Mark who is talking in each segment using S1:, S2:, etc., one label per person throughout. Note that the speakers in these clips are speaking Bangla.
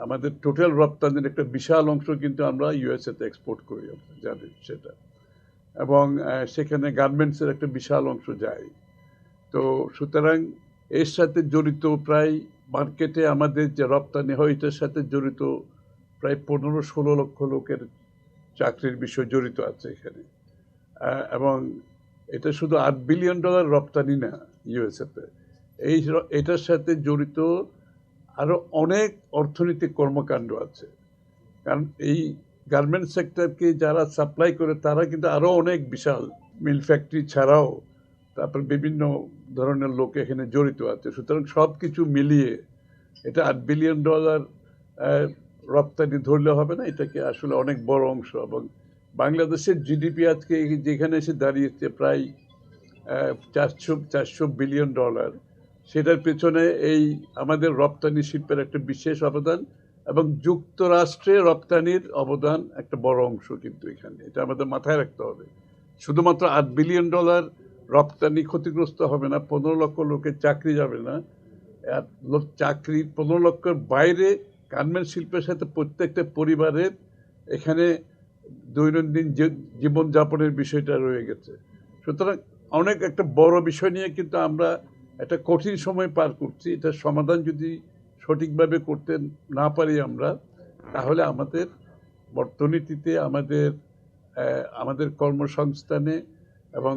S1: আমাদের টোটাল রপ্তানির একটা বিশাল অংশ কিন্তু আমরা ইউএসএতে এক্সপোর্ট করি, আপনারা জানেন সেটা। এবং সেখানে গার্মেন্টসের একটা বিশাল অংশ যায়। তো সুতরাং এর সাথে জড়িত প্রায় মার্কেটে আমাদের যে রপ্তানি হয় এটার সাথে জড়িত প্রায় 15-16 লক্ষ লোকের চাকরির বিষয় জড়িত আছে এখানে। এবং এটা শুধু $8 বিলিয়ন রপ্তানি না ইউএসএতে, এটার সাথে জড়িত আরো অনেক অর্থনৈতিক কর্মকাণ্ড আছে। কারণ এই গার্মেন্টস সেক্টরকে যারা সাপ্লাই করে তারা কিন্তু আরো অনেক বিশাল মিল ফ্যাক্টরি ছাড়াও তারপর বিভিন্ন ধরনের লোক এখানে জড়িত আছে। সুতরাং সব কিছু মিলিয়ে এটা $8 বিলিয়ন রপ্তানি ধরলে হবে না, এটাকে আসলে অনেক বড় অংশ। এবং বাংলাদেশের জিডিপি আজকে যেখানে এসে দাঁড়িয়েছে প্রায় $400 বিলিয়ন, সেটার পেছনে এই আমাদের রপ্তানি শিল্পের একটা বিশেষ অবদান এবং যুক্তরাষ্ট্রে রপ্তানির অবদান একটা বড় অংশ কিন্তু এখানে, এটা আমাদের মাথায় রাখতে হবে। শুধুমাত্র $8 বিলিয়ন রপ্তানি ক্ষতিগ্রস্ত হবে না, 15 লক্ষ লোকের চাকরি যাবে না। চাকরি 15 লক্ষের বাইরে গার্মেন্টস শিল্পের সাথে প্রত্যেকটা পরিবারের এখানে দৈনন্দিন জীবনযাপনের বিষয়টা রয়ে গেছে। সুতরাং অনেক একটা বড় বিষয় নিয়ে কিন্তু আমরা একটা কঠিন সময় পার করছি। এটার সমাধান যদি সঠিকভাবে করতে না পারি আমরা, তাহলে আমাদের অর্থনীতিতে আমাদের কর্মসংস্থানে এবং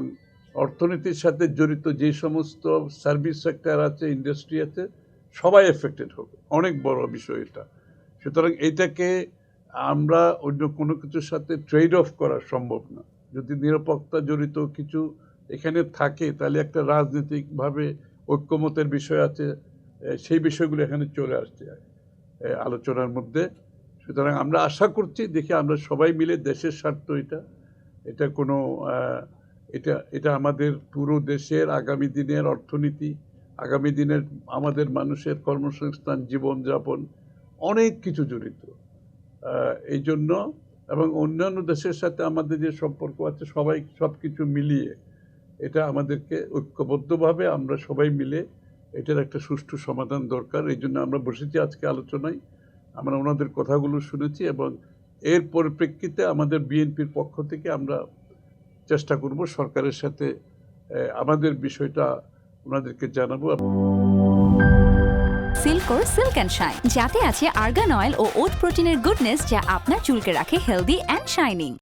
S1: অর্থনীতির সাথে জড়িত যে সমস্ত সার্ভিস সেক্টর আছে, ইন্ডাস্ট্রি আছে, সবাই এফেক্টেড হবে। অনেক বড় বিষয় এটা। সুতরাং এটাকে আমরা অন্য কোনো কিছুর সাথে ট্রেড অফ করা সম্ভব না। যদি নিরাপত্তা জড়িত কিছু এখানে থাকে তাহলে একটা রাজনৈতিকভাবে ঐক্যমতের বিষয় আছে, সেই বিষয়গুলো এখানে চলে আসছে আলোচনার মধ্যে। সুতরাং আমরা আশা করছি, দেখি আমরা সবাই মিলে, দেশের স্বার্থ এটা কোনো এটা আমাদের পুরো দেশের আগামী দিনের অর্থনীতি, আগামী দিনের আমাদের মানুষের কর্মসংস্থান, জীবনযাপন, অনেক কিছু জড়িত। এই জন্য এবং অন্যান্য দেশের সাথে আমাদের যে সম্পর্ক আছে, সবাই সব কিছু মিলিয়ে এটা আমাদেরকে ঐক্যবদ্ধভাবে আমরা সবাই মিলে এটার একটা সুষ্ঠু সমাধান দরকার। এই জন্য আমরা বসেছি আজকে আলোচনায়, আমরা ওনাদের কথাগুলো শুনেছি এবং এর পরিপ্রেক্ষিতে আমাদের বিএনপির পক্ষ থেকে আমরা চেষ্টা করব সরকারের সাথে আমাদের বিষয়টা ওনাদেরকে জানাবো।
S2: সিল্কোর সিল্ক অ্যান্ড শাইন, যাতে আছে আর্গান অয়েল ও ওট প্রোটিনের গুডনেস, যা আপনার চুলকে রাখে হেলদি অ্যান্ড শাইনিং।